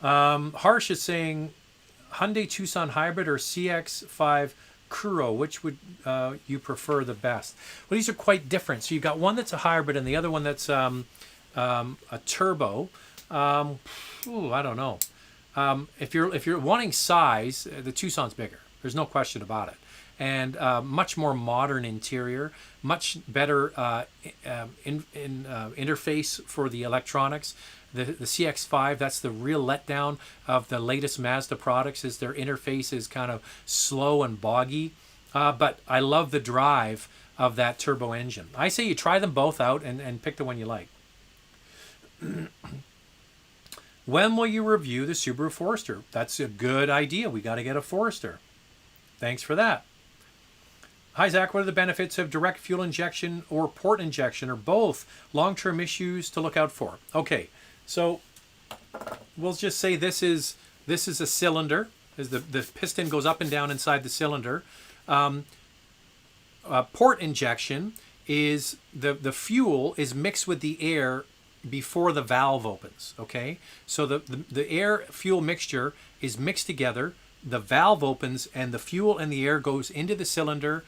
Harsh is saying Hyundai Tucson Hybrid or CX-5 Kuro, which would you prefer the best? Well, these are quite different. So you've got one that's a hybrid and the other one that's a turbo. I don't know. If you're wanting size, the Tucson's bigger. There's no question about it. And much more modern interior, much better interface for the electronics. The CX-5, that's the real letdown of the latest Mazda products, is their interface is kind of slow and boggy. But I love the drive of that turbo engine. I say you try them both out and pick the one you like. When will you review the Subaru Forester? That's a good idea. We got to get a Forester. Thanks for that. Hi, Zach. What are the benefits of direct fuel injection or port injection, or both? Long-term issues to look out for. Okay, so we'll just say this is a cylinder. As the piston goes up and down inside the cylinder. Port injection is the fuel is mixed with the air before the valve opens. Okay, so the air fuel mixture is mixed together. The valve opens and the fuel and the air goes into the cylinder,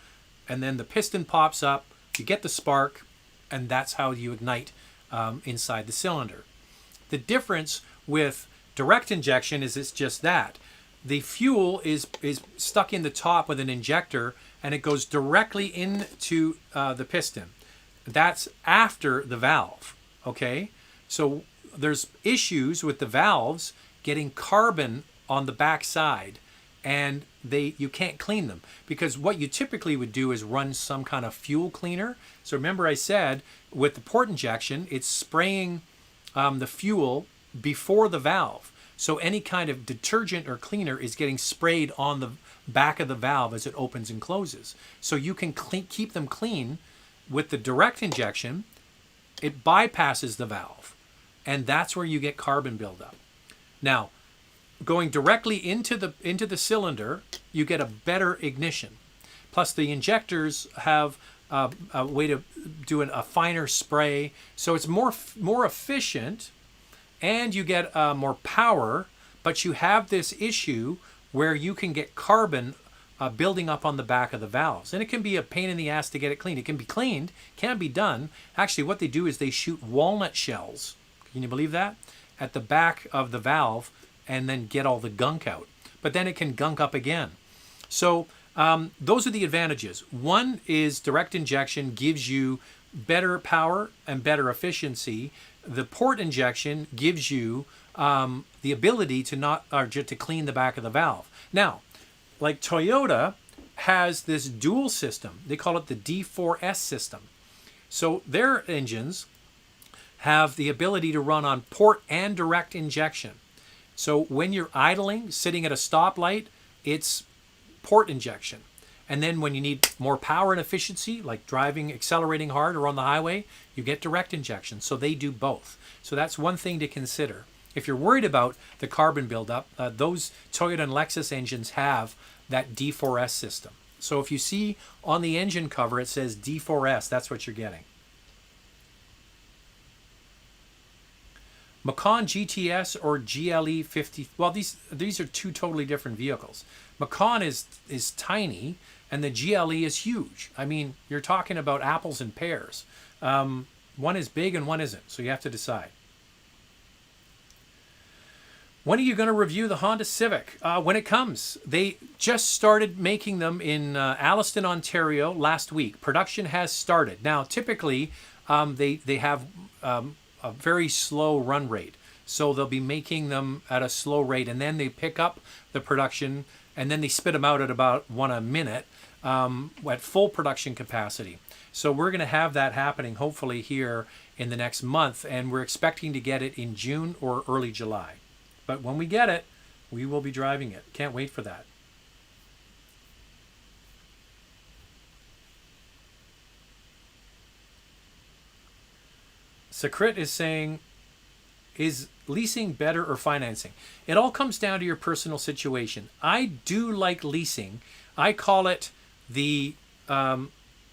and then the piston pops up. You get the spark, and that's how you ignite inside the cylinder. The difference with direct injection is it's just that. The fuel is stuck in the top with an injector, and it goes directly into the piston. That's after the valve, okay? So there's issues with the valves getting carbon on the back side, and you can't clean them, because what you typically would do is run some kind of fuel cleaner. So remember I said with the port injection, it's spraying the fuel before the valve. So any kind of detergent or cleaner is getting sprayed on the back of the valve as it opens and closes. So you can keep them clean. With the direct injection, it bypasses the valve, and that's where you get carbon buildup. Now, going directly into the cylinder, you get a better ignition. Plus, the injectors have a way to do a finer spray, so it's more efficient, and you get more power. But you have this issue where you can get carbon building up on the back of the valves, and it can be a pain in the ass to get it cleaned. It can be cleaned, can be done. Actually, what they do is they shoot walnut shells. Can you believe that? At the back of the valve, and then get all the gunk out. But then it can gunk up again. So those are the advantages. One is direct injection gives you better power and better efficiency. The port injection gives you the ability to clean the back of the valve. Now, like Toyota has this dual system. They call it the D4S system. So their engines have the ability to run on port and direct injection. So when you're idling, sitting at a stoplight, it's port injection. And then when you need more power and efficiency, like driving, accelerating hard, or on the highway, you get direct injection. So they do both. So that's one thing to consider. If you're worried about the carbon buildup, those Toyota and Lexus engines have that D4S system. So if you see on the engine cover it says D4S, that's what you're getting. Macan GTS or GLE 50. Well, these are two totally different vehicles. Macan is tiny, and the GLE is huge. I mean, you're talking about apples and pears. One is big and one isn't, so you have to decide. When are you going to review the Honda Civic? When it comes. They just started making them in Alliston, Ontario last week. Production has started. Now, typically, they have a very slow run rate. So they'll be making them at a slow rate, and then they pick up the production, and then they spit them out at about one a minute at full production capacity. So we're going to have that happening hopefully here in the next month, and we're expecting to get it in June or early July. But when we get it, we will be driving it. Can't wait for that. Sakrit is saying, is leasing better or financing? It all comes down to your personal situation. I do like leasing. I call it the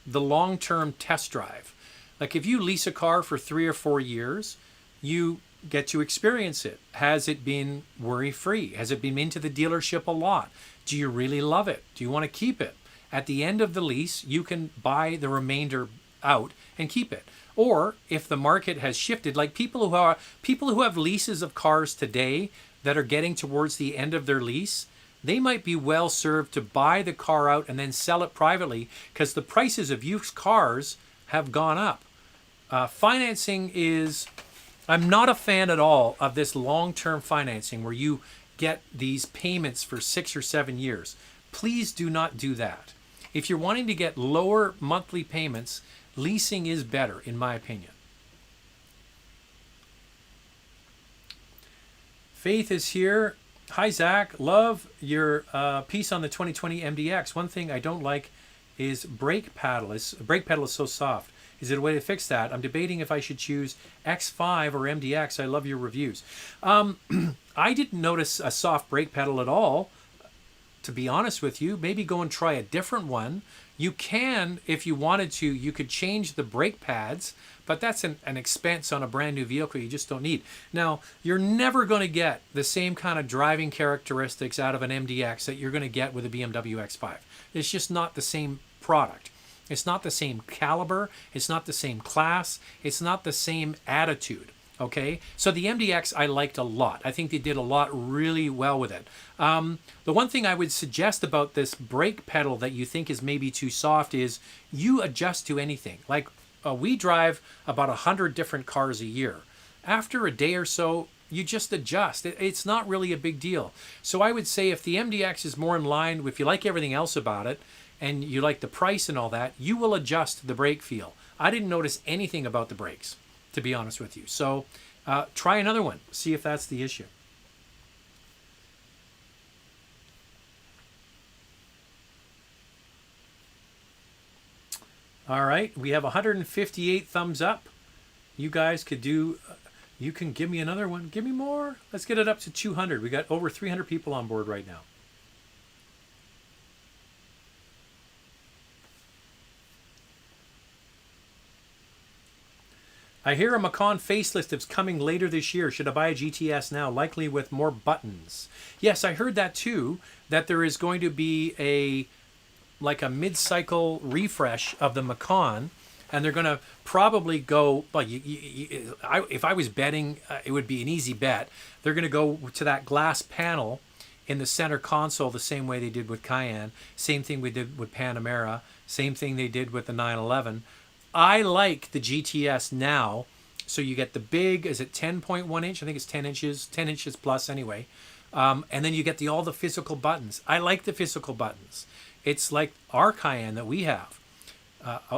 long-term test drive. Like if you lease a car for 3 or 4 years, you get to experience it. Has it been worry-free? Has it been into the dealership a lot? Do you really love it? Do you want to keep it? At the end of the lease, you can buy the remainder out and keep it. Or if the market has shifted, like people who have leases of cars today that are getting towards the end of their lease, they might be well served to buy the car out and then sell it privately, because the prices of used cars have gone up. Financing is, I'm not a fan at all of this long-term financing where you get these payments for 6 or 7 years. Please do not do that. If you're wanting to get lower monthly payments, leasing is better, in my opinion. Faith is here. Hi, Zach. Love your piece on the 2020 MDX. One thing I don't like is brake pedal is so soft. Is it a way to fix that? I'm debating if I should choose X5 or MDX. I love your reviews. I didn't notice a soft brake pedal at all, to be honest with you. Maybe go and try a different one. You can, if you wanted to, you could change the brake pads, but that's an expense on a brand new vehicle you just don't need. Now, you're never going to get the same kind of driving characteristics out of an MDX that you're going to get with a BMW X5. It's just not the same product. It's not the same caliber. It's not the same class. It's not the same attitude. Okay, so the MDX I liked a lot. I think they did a lot really well with it. The one thing I would suggest about this brake pedal that you think is maybe too soft is you adjust to anything. Like we drive about 100 different cars a year. After a day or so, you just adjust. It's not really a big deal. So I would say if the MDX is more in line, if you like everything else about it, and you like the price and all that, you will adjust the brake feel. I didn't notice anything about the brakes, to be honest with you. So try another one. See if that's the issue. All right. We have 158 thumbs up. You guys could do... you can give me another one. Give me more. Let's get it up to 200. We got over 300 people on board right now. I hear a Macan facelift is coming later this year. Should I buy a GTS now? Likely with more buttons. Yes, I heard that too, that there is going to be like a mid-cycle refresh of the Macan, and they're going to probably go, well, if I was betting, it would be an easy bet. They're going to go to that glass panel in the center console the same way they did with Cayenne, same thing we did with Panamera, same thing they did with the 911. I like the GTS now, so you get the big, is it 10.1 inch? I think it's 10 inches plus anyway. And then you get all the physical buttons. I like the physical buttons. It's like our Cayenne that we have.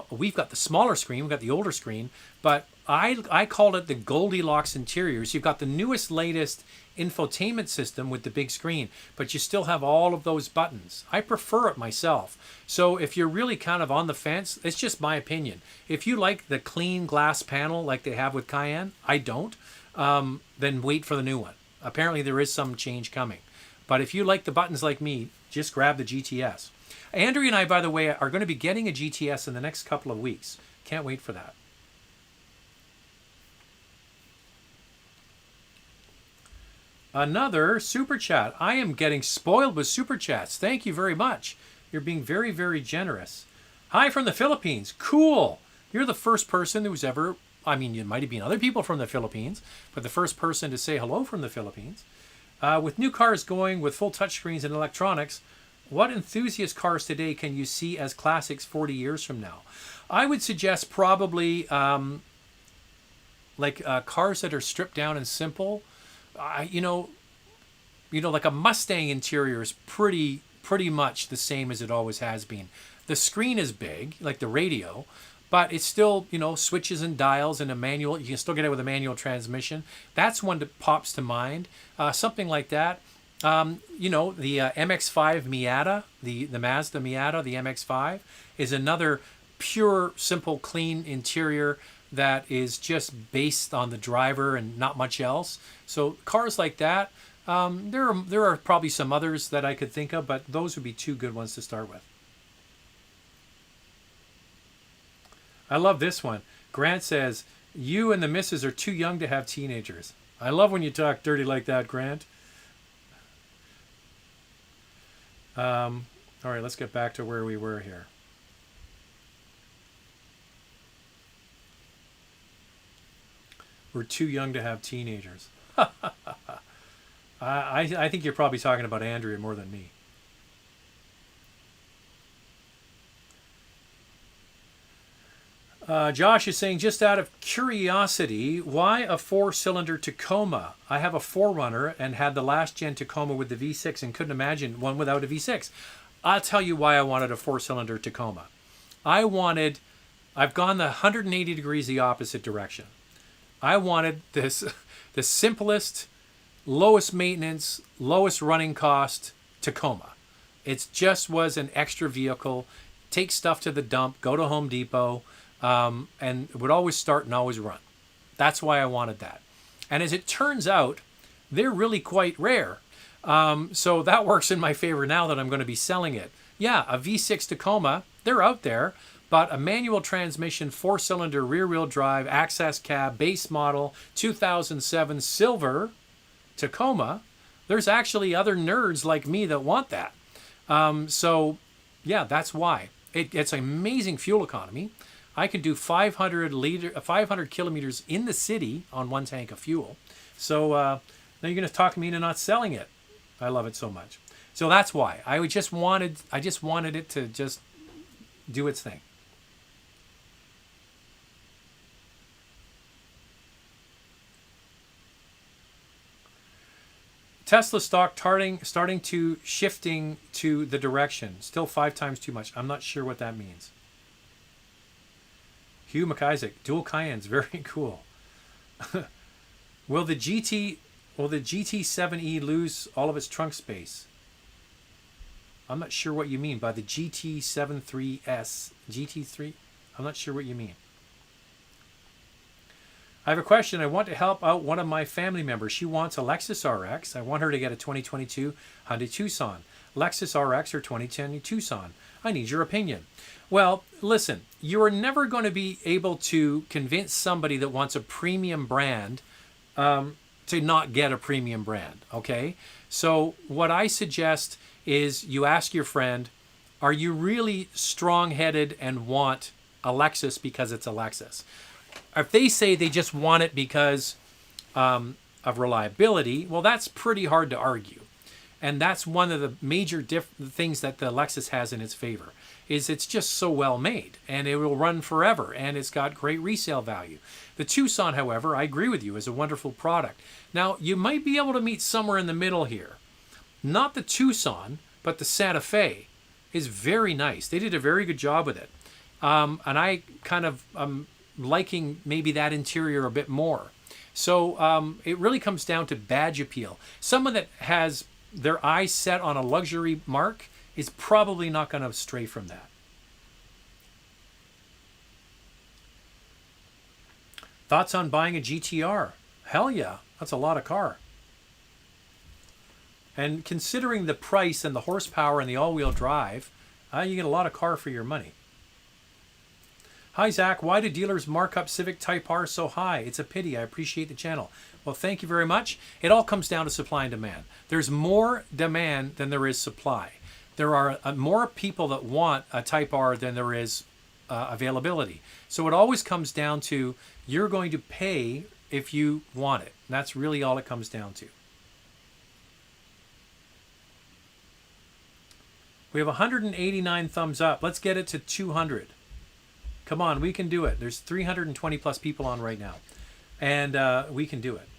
We've got the smaller screen, we've got the older screen, but I called it the Goldilocks interiors. You've got the newest, latest infotainment system with the big screen, but you still have all of those buttons. I prefer it myself. So if you're really kind of on the fence, it's just my opinion. If you like the clean glass panel like they have with Cayenne, I don't, then wait for the new one. Apparently there is some change coming. But if you like the buttons like me, just grab the GTS. Andrew and I, by the way, are going to be getting a GTS in the next couple of weeks. Can't wait for that. Another super chat. I am getting spoiled with super chats. Thank you very much. You're being very, very generous. Hi from the Philippines. Cool. You're the first person who's ever, I mean, you might have been other people from the Philippines, but the first person to say hello from the Philippines. With new cars going with full touchscreens and electronics, what enthusiast cars today can you see as classics 40 years from now? I would suggest probably cars that are stripped down and simple. Like a Mustang interior is pretty much the same as it always has been. The screen is big, like the radio, but it's still, switches and dials and a manual. You can still get it with a manual transmission. That's one that pops to mind. Something like that. The MX-5 Miata, the Mazda Miata, the MX-5, is another pure, simple, clean interior that is just based on the driver and not much else. So cars like that, there are probably some others that I could think of, but those would be two good ones to start with. I love this one. Grant says, you and the missus are too young to have teenagers. I love when you talk dirty like that, Grant. All right, let's get back to where we were here. We're too young to have teenagers. I think you're probably talking about Andrea more than me. Josh is saying, just out of curiosity, why a 4-cylinder Tacoma? I have a 4Runner and had the last gen Tacoma with the V6 and couldn't imagine one without a V6. I'll tell you why I wanted a 4-cylinder Tacoma. I've gone the 180 degrees the opposite direction. I wanted the simplest, lowest maintenance, lowest running cost Tacoma. It just was an extra vehicle. take stuff to the dump, go to Home Depot, and it would always start and always run. That's why I wanted that. And as it turns out, they're really quite rare. So that works in my favor now that I'm going to be selling it. Yeah, a V6 Tacoma, they're out there, but a manual transmission, 4-cylinder rear-wheel drive, access cab, base model, 2007 silver Tacoma, there's actually other nerds like me that want that. So yeah, that's why. It's amazing fuel economy. I can do 500 kilometers in the city on one tank of fuel. So now you're going to talk me into not selling it. I love it so much. So that's why. I just wanted it to just do its thing. Tesla stock starting to shifting to the direction. Still 5 times too much. I'm not sure what that means. Hugh McIsaac, dual Cayennes, very cool. Will the GT7E lose all of its trunk space? I'm not sure what you mean by the GT73S. GT3? I'm not sure what you mean. I have a question. I want to help out one of my family members. She wants a Lexus RX. I want her to get a 2022 Hyundai Tucson. Lexus RX or 2010 Tucson. I need your opinion. Well, listen, you are never going to be able to convince somebody that wants a premium brand to not get a premium brand, okay? So what I suggest is you ask your friend, are you really strong-headed and want a Lexus because it's a Lexus? If they say they just want it because of reliability, well, that's pretty hard to argue. And that's one of the major things that the Lexus has in its favor, is it's just so well made and it will run forever and it's got great resale value. The Tucson, however, I agree with you, is a wonderful product. Now, you might be able to meet somewhere in the middle here. Not the Tucson, but the Santa Fe is very nice. They did a very good job with it. And I kind of liking maybe that interior a bit more. So it really comes down to badge appeal. Someone that has their eyes set on a luxury mark is probably not going to stray from that. Thoughts on buying a GTR? Hell yeah, that's a lot of car. And considering the price and the horsepower and the all-wheel drive, you get a lot of car for your money. Hi, Zach. Why do dealers mark up Civic Type R so high? It's a pity. I appreciate the channel. Well, thank you very much. It all comes down to supply and demand. There's more demand than there is supply. There are more people that want a Type R than there is availability. So it always comes down to you're going to pay if you want it. And that's really all it comes down to. We have 189 thumbs up. Let's get it to 200. Come on, we can do it. There's 320 plus people on right now. And we can do it.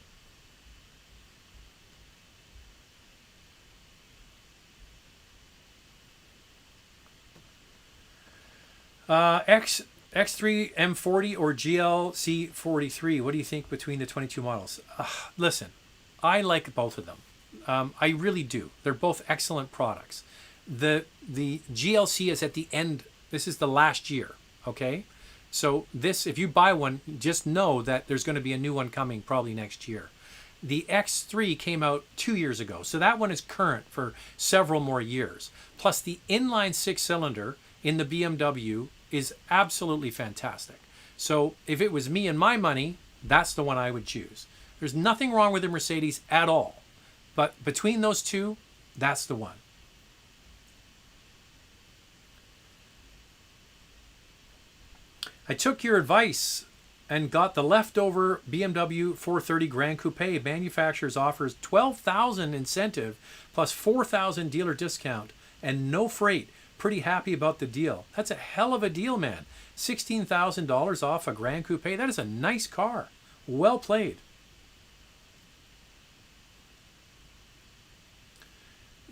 X3 M40 or GLC 43. What do you think between the 22 models? Listen, I like both of them. I really do. They're both excellent products. The GLC is at the end. This is the last year. Okay, so this, if you buy one, just know that there's going to be a new one coming probably next year. The X3 came out 2 years ago, so that one is current for several more years. Plus the inline 6-cylinder in the BMW is absolutely fantastic. So if it was me and my money, that's the one I would choose. There's nothing wrong with the Mercedes at all, but between those two, that's the one. I took your advice and got the leftover BMW 430 Grand Coupe. Manufacturers offers $12,000 incentive plus $4,000 dealer discount and no freight. Pretty happy about the deal. That's a hell of a deal, man. $16,000 off a Grand Coupe. That is a nice car. Well played.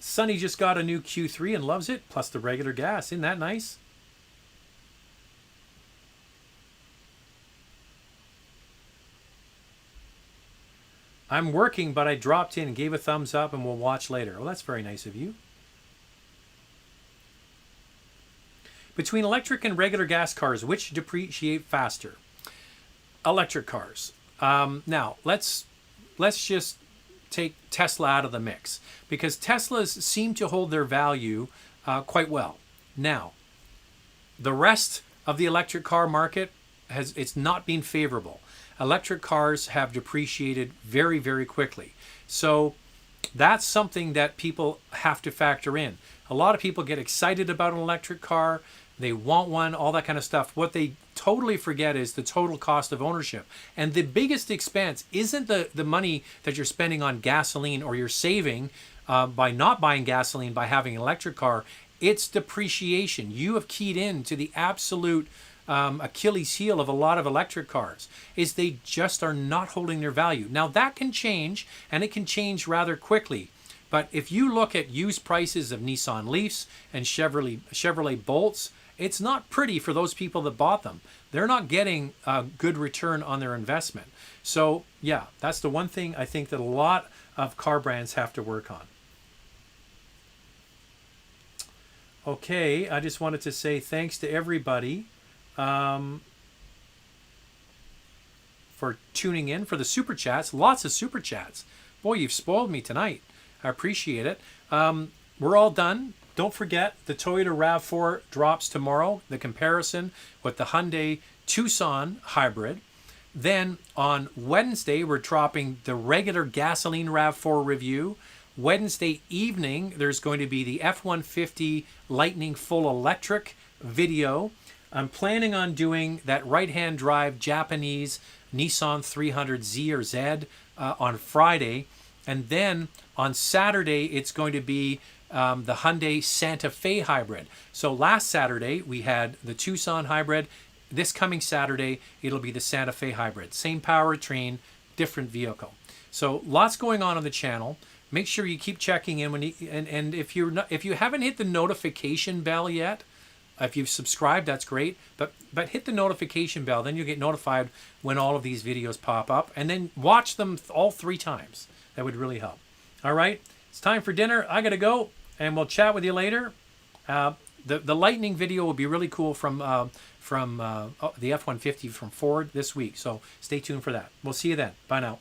Sonny just got a new Q3 and loves it, plus the regular gas. Isn't that nice? I'm working, but I dropped in and gave a thumbs up and we'll watch later. Well, that's very nice of you. Between electric and regular gas cars, which depreciate faster? Electric cars. Now, let's just take Tesla out of the mix, because Teslas seem to hold their value quite well. Now, the rest of the electric car market it's not been favorable. Electric cars have depreciated very, very quickly. So that's something that people have to factor in. A lot of people get excited about an electric car. They want one, all that kind of stuff. What they totally forget is the total cost of ownership. And the biggest expense isn't the money that you're spending on gasoline, or you're saving by not buying gasoline by having an electric car. It's depreciation. You have keyed in to the absolute Achilles heel of a lot of electric cars, is they just are not holding their value. Now that can change, and it can change rather quickly. But if you look at used prices of Nissan Leafs and Chevrolet Bolts, it's not pretty for those people that bought them. They're not getting a good return on their investment. So yeah, that's the one thing I think that a lot of car brands have to work on. Okay, I just wanted to say thanks to everybody for tuning in, for the super chats. Lots of super chats. Boy, you've spoiled me tonight. I appreciate it. We're all done. Don't forget, the Toyota RAV4 drops tomorrow, the comparison with the Hyundai Tucson hybrid. Then on Wednesday, we're dropping the regular gasoline RAV4 review. Wednesday evening, there's going to be the F-150 Lightning full electric video. I'm planning on doing that right-hand drive Japanese Nissan 300Z or Z on Friday. And then on Saturday, it's going to be the Hyundai Santa Fe hybrid. So last Saturday, we had the Tucson hybrid. This coming Saturday, it'll be the Santa Fe hybrid. Same powertrain, different vehicle. So lots going on the channel. Make sure you keep checking in and if you haven't hit the notification bell yet, if you've subscribed, that's great. But hit the notification bell, then you'll get notified when all of these videos pop up, and then watch them all 3 times. That would really help. All right, it's time for dinner. I gotta go, and we'll chat with you later. The Lightning video will be really cool from the F-150 from Ford this week. So stay tuned for that. We'll see you then. Bye now.